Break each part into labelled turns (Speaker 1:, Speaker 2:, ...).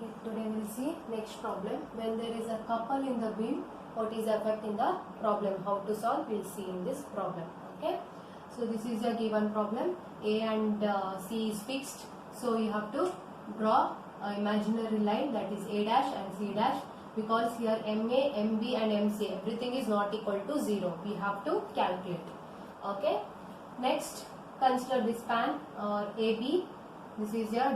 Speaker 1: Okay, today we will see next problem. When there is a couple in the beam, what is the effect in the problem? How to solve? We will see in this problem. Okay, so this is a given problem. A and C is fixed, so you have to draw an imaginary line, that is A dash and C dash, because here MA, MB and MC everything is not equal to 0. We have to calculate. Okay, next consider this span or AB. This is your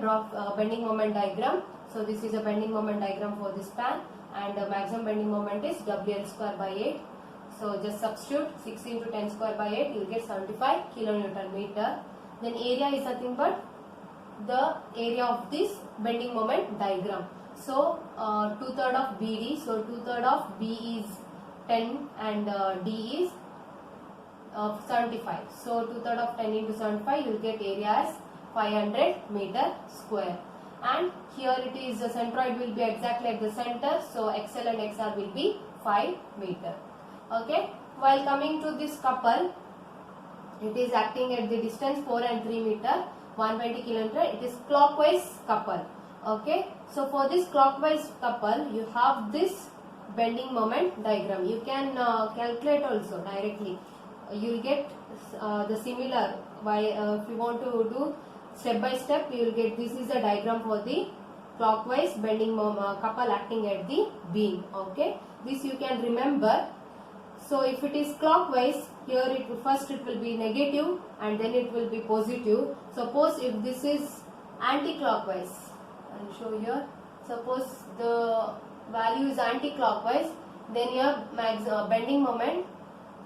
Speaker 1: bending moment diagram. So this is a bending moment diagram for this span, and the maximum bending moment is WL square by 8. So just substitute 6 into 10 square by 8, you will get 75 kilonewton meter. Then area is nothing but the area of this bending moment diagram. So 2/3 of BD, so 2/3 of B is 10 and D is 75. So 2/3 of 10 into 75, you will get area as 500 meter square. And here it is, the centroid will be exactly at the center, so XL and XR will be 5 meter. Okay, while coming to this couple, it is acting at the distance 4 and 3 meter, 120 kilometer. It is clockwise couple. Okay, so for this clockwise couple, you have this bending moment diagram. You can calculate also directly. You will get the similar by if you want to do step by step, you will get this is the diagram for the clockwise bending couple acting at the beam. Okay, this you can remember. So if it is clockwise, here first it will be negative and then it will be positive. Suppose if this is anti-clockwise, I will show here. Suppose the value is anti-clockwise, then your bending moment,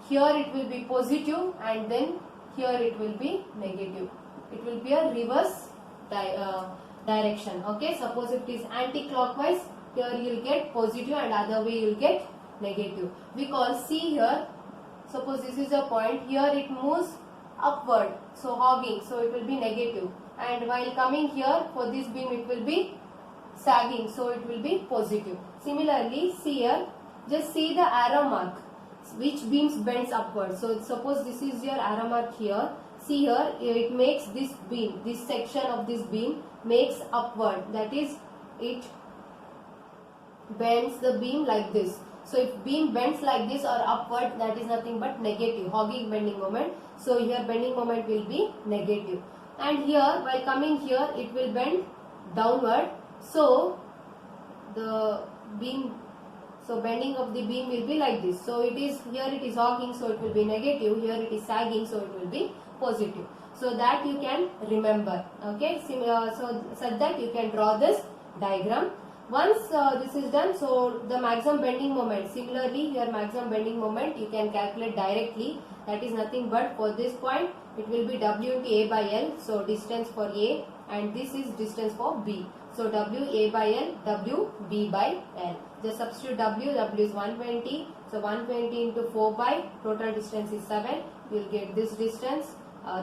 Speaker 1: here it will be positive and then here it will be negative. It will be a reverse direction. Okay, suppose if it is anti-clockwise, here you will get positive and other way you will get negative. Because see here, suppose this is a point, here it moves upward, so hogging, so it will be negative. And while coming here for this beam, it will be sagging, so it will be positive. Similarly, see here, just see the arrow mark, which beams bends upward. So suppose this is your arrow mark here. See here, it makes this beam, this section of this beam makes upward, that is it bends the beam like this. So if beam bends like this or upward, that is nothing but negative, hogging bending moment. So here bending moment will be negative. And here while coming here, it will bend downward. So the beam, so bending of the beam will be like this. So it is here it is hogging, so it will be negative. Here it is sagging, so it will be positive. So that you can remember. Okay, so such that you can draw this diagram. Once this is done, so the maximum bending moment, similarly your maximum bending moment you can calculate directly. That is nothing but for this point it will be W into A by L, so distance for A, and this is distance for B. So W A by L, W B by L. Just substitute W is 120, so 120 into 4 by, total distance is 7. You will get this distance,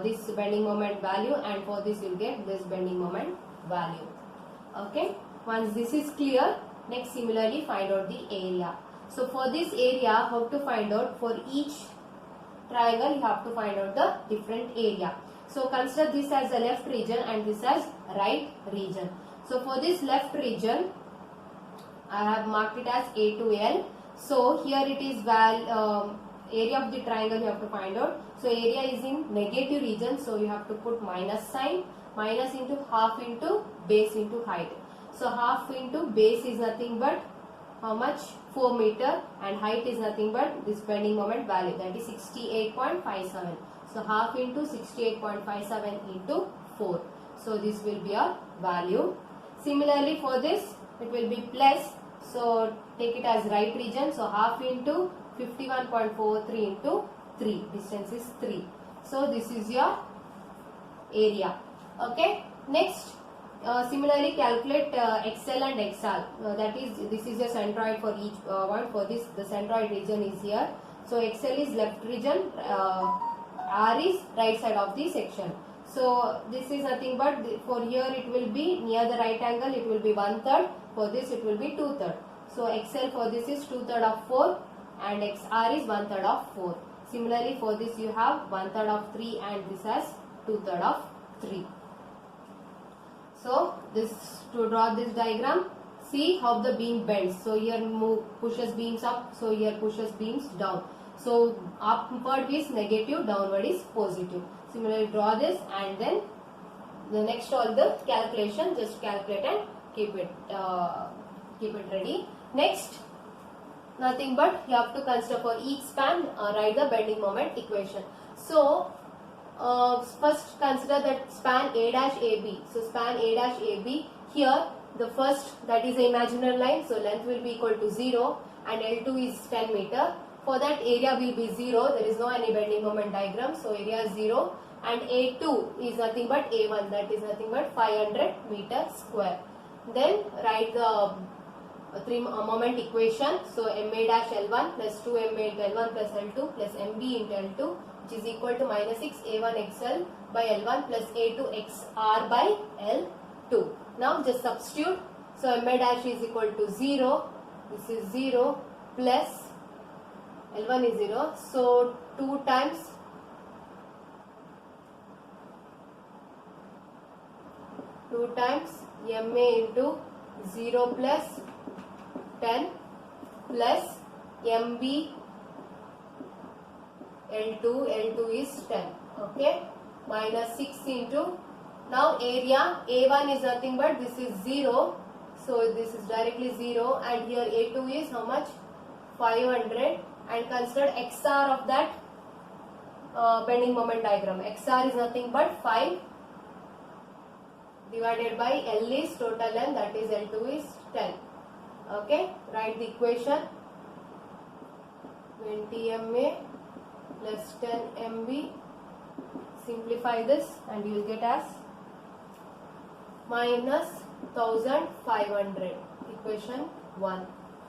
Speaker 1: this bending moment value, and for this you will get this bending moment value. Okay, once this is clear, next similarly find out the area. So for this area, how to find out? For each triangle you have to find out the different area. So consider this as the left region and this as right region. So for this left region, I have marked it as A to L. So here it is area of the triangle you have to find out. So area is in negative region, so you have to put minus sign. Minus into half into base into height. So half into base is nothing but how much? 4 meter, and height is nothing but this bending moment value, that is 68.57. So half into 68.57 into 4. So this will be a value. Similarly for this, it will be plus. So take it as right region. So half into 51.43 into 3. Distance is 3. So this is your area. Okay. Next, similarly calculate XL and XR. That is, this is the centroid for each one. For this, the centroid region is here. So XL is left region, R is right side of the section. So this is nothing but for here it will be near the right angle, it will be 1/3. For this it will be 2/3. So XL for this is 2/3 of 4 and XR is 1/3 of 4. Similarly for this you have 1/3 of 3 and this has 2/3 of 3. So this, to draw this diagram, see how the beam bends. So here pushes beams up, so here pushes beams down. So upward is negative, downward is positive. Similarly draw this, and then the next all the calculation, just calculate and keep it ready. Next, nothing but you have to consider for each span, write the bending moment equation. So first consider that span A dash AB. So span A dash AB, here the first, that is the imaginary line, so length will be equal to 0 and L2 is 10 meter. For that area will be 0, there is no any bending moment diagram, so area is 0, and A2 is nothing but A1, that is nothing but 500 meter square. Then write the moment equation. So MA dash L1 plus 2MA into L1 plus L2 plus MB into L2, which is equal to minus 6 A1 XL by L1 plus A2 XR by L2. Now just substitute. So MA dash is equal to 0, this is 0 plus L1 is 0, so 2 times MA into 0 plus 10 plus MB L2 is 10, okay, minus 6 into, now area A1 is nothing but this is 0, so this is directly 0, and here A2 is how much, 500, and consider XR of that bending moment diagram. XR is nothing but 5 divided by L is total length, that is L2 is 10. Okay, write the equation, 20 MA plus 10 MB, simplify this and you will get as minus 1500, equation 1.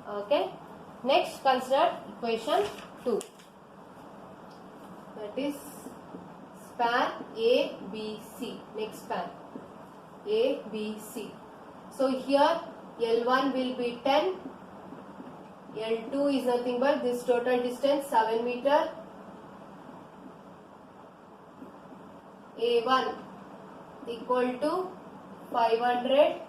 Speaker 1: Okay, next consider equation 2, that is span ABC, next span ABC. So here L1 will be 10, L2 is nothing but this total distance 7 meter, A1 equal to 500,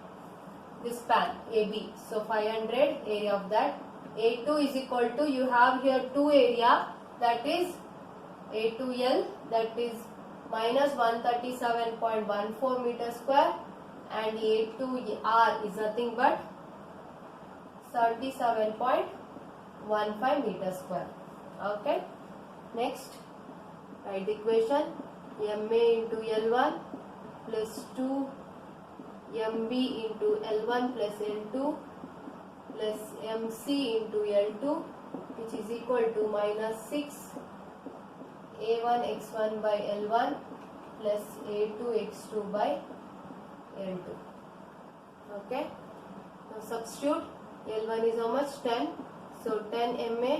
Speaker 1: this span AB, so 500 area of that. A2 is equal to, you have here 2 area, that is A2L, that is minus 137.14 meter square, and A2R is nothing but 37.15 meter square. Okay, next write the equation, MA into L1 plus 2 MB into L1 plus L2 plus MC into L2, which is equal to minus 6 A1 X1 by L1 plus A2 X2 by L2. Okay, now substitute. L1 is how much, 10, so 10 MA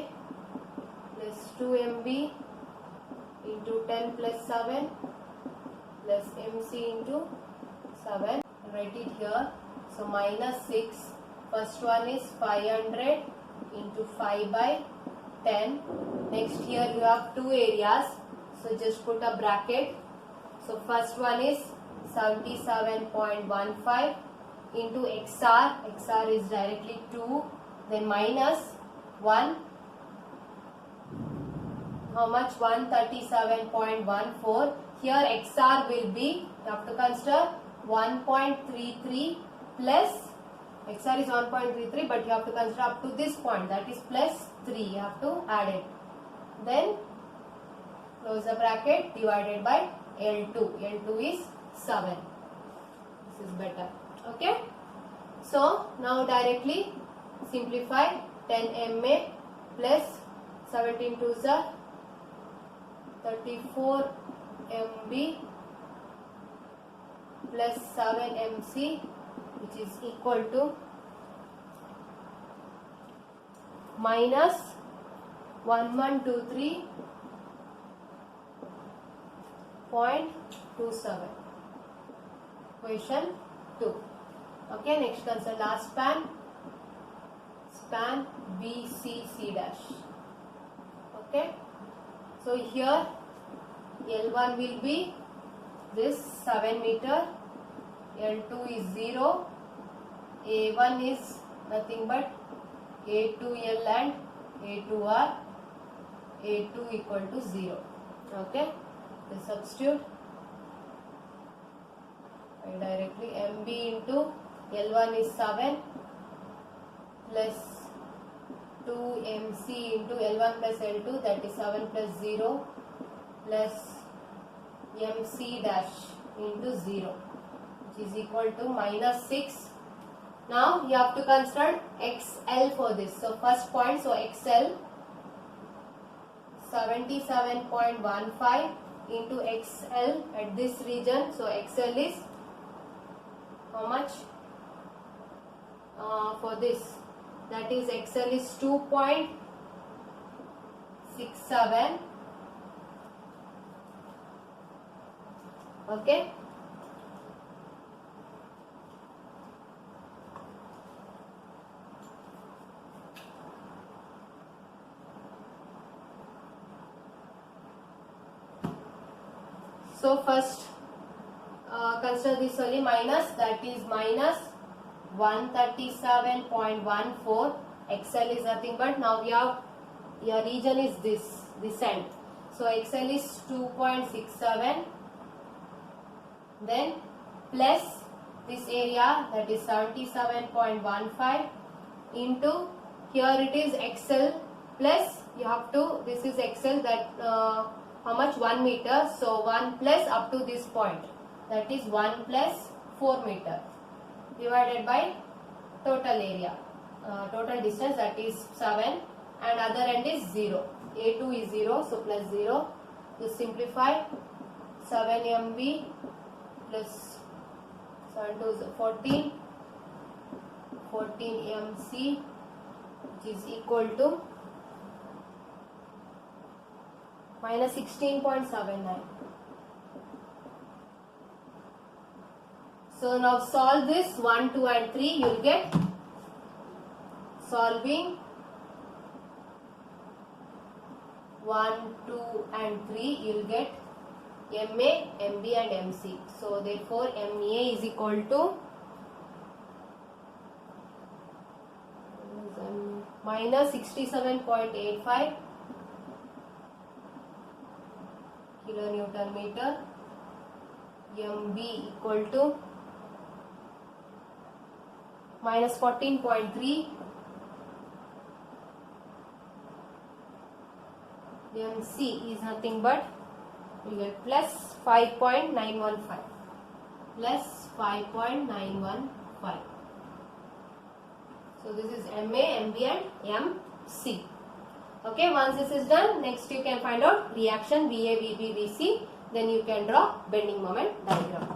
Speaker 1: plus 2 MB into 10 plus 7 plus MC into 7, write it here. So minus 6, first one is 500 into 5 by 10. Next here you have 2 areas, so just put a bracket. So first one is 77.15 into XR is directly 2, then minus 1, how much, 137.14. Here XR will be, you have to consider 1.33 plus, XR is 1.33, but you have to consider up to this point, that is plus 3, you have to add it. Then close the bracket, divided by L2. L2 is 7. This is better. Okay. So now directly simplify, 10 MA plus 17 to the 34 MB plus 7 MC, which is equal to minus 1123.27. Question 2. Okay, next consider last span, span BCC dash. Okay, so here L1 will be this 7 meter, L2 is 0, A1 is nothing but A2L and A2R, A2 equal to 0. Okay, we substitute directly. MB into L1 is 7 plus 2MC into L1 plus L2, that is 7 plus 0 plus MC dash into 0, which is equal to minus 6. Now you have to consider XL for this. So first point, so XL 77.15 into XL at this region. So XL is how much? For this, that is XL is 2.67. Okay. So first consider this only minus, that is minus 137.14. XL is nothing but, now we have your region is this end. So XL is 2.67, then plus this area, that is 77.15 into here it is XL plus you have to, this is XL, that how much? 1 meter. So 1 plus up to this point, that is 1 plus 4 meter divided by total area, total distance, that is 7, and other end is 0. A2 is 0, so plus 0. To simplify, 7 MB plus 7 to 14, 14 MC, which is equal to minus 16.79. So now solve this 1, 2 and 3, you will get, solving 1, 2 and 3, you will get MA, MB and MC. So therefore MA is equal to minus 67.85 kilonewton meter, MB equal to minus 14.3, MC is nothing but, we get plus 5.915, plus 5.915. So this is MA, MB and MC. Okay, once this is done, next you can find out reaction VA, VB, VC. Then you can draw bending moment diagram.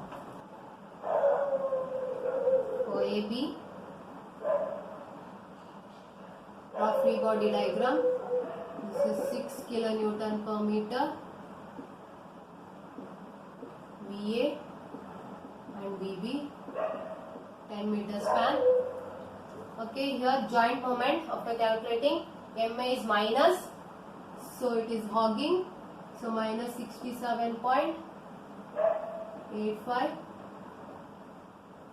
Speaker 1: For AB, draw free body diagram. This is 6 kilonewton per meter. VA and VB, 10 meter span. Okay, here joint moment after calculating, MA is minus, so it is hogging, so minus 67.85.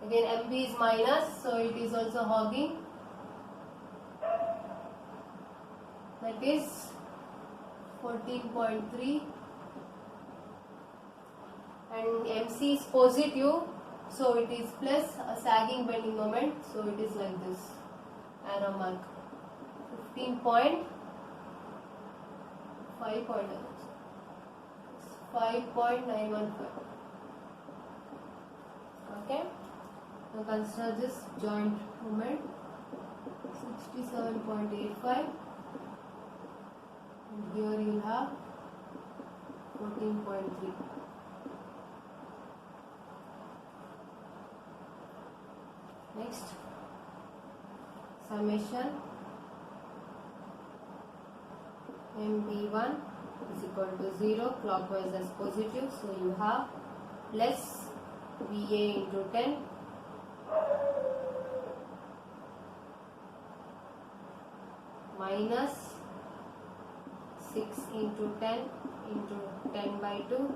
Speaker 1: Again MB is minus, so it is also hogging, that is 14.3, and MC is positive, so it is plus a sagging bending moment, so it is like this arrow mark, 15.5.5.915. Okay, now consider this joint moment, 67.85, and here you will have 14.3. Next, summation MB1 is equal to 0, clockwise as positive, so you have plus VA into 10 minus 6 into 10 into 10 by 2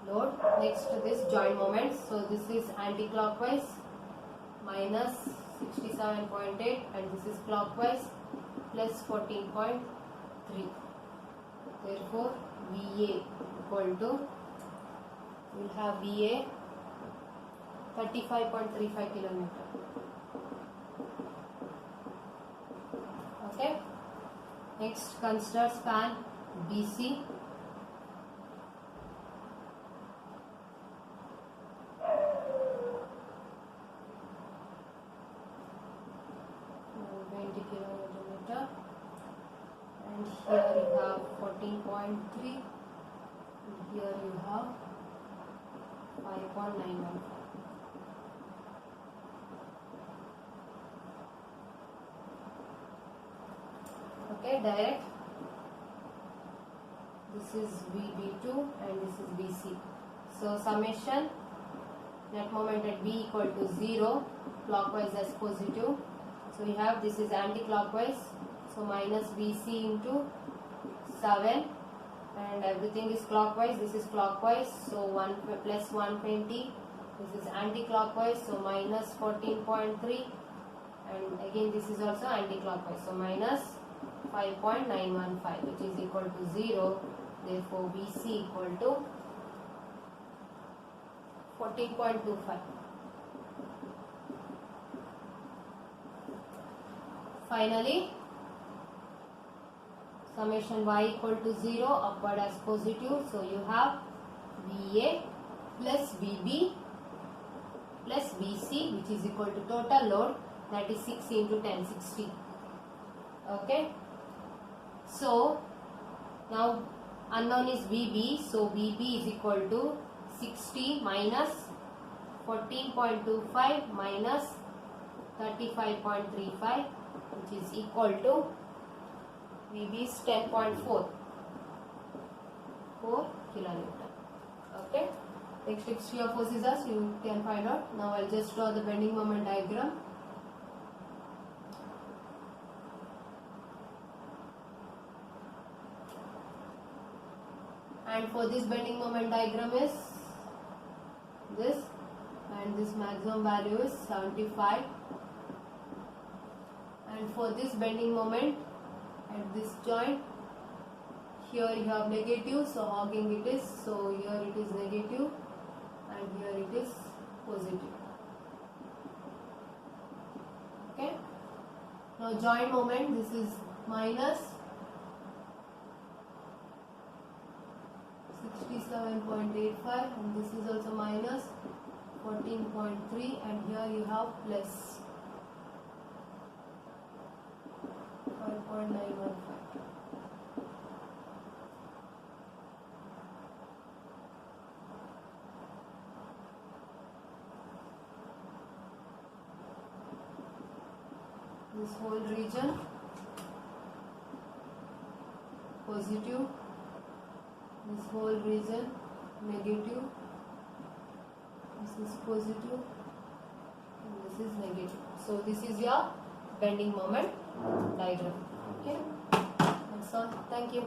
Speaker 1: load. Next, this joint moment, so this is anti-clockwise, minus minus 67.8, and this is clockwise plus 14.3. Therefore VA equal to, we'll have VA 35.35 kilometer. Okay. Next, consider span BC. Kilometer, and here you have 14.3, and here you have 5.915. Okay, direct. This is VB2 and this is BC. So summation net moment at B equal to 0, clockwise as positive. So we have, this is anti-clockwise, so minus BC into 7, and everything is clockwise. This is clockwise, so 1 plus 120. This is anti-clockwise, so minus 14.3, and again this is also anti-clockwise, so minus 5.915, which is equal to 0. Therefore BC equal to 14.25. Finally, summation y equal to 0, upward as positive. So you have VA plus VB plus VC, which is equal to total load, that is 6 into 10, 60. Okay. So now unknown is VB. So VB is equal to 60 minus 14.25 minus 35.35, which is equal to VB is 10.4 kilometer. Okay. Next, if shear force is us, you can find out. Now I'll just draw the bending moment diagram. And for this bending moment diagram is this, and this maximum value is 75. And for this bending moment at this joint, here you have negative, so hogging it is, so here it is negative and here it is positive. Okay. Now joint moment, this is minus 67.85 and this is also minus 14.3, and here you have plus 5.915. This whole region positive, this whole region negative, this is positive and this is negative. So this is your bending moment diagram. Okay, that's all. Thank you.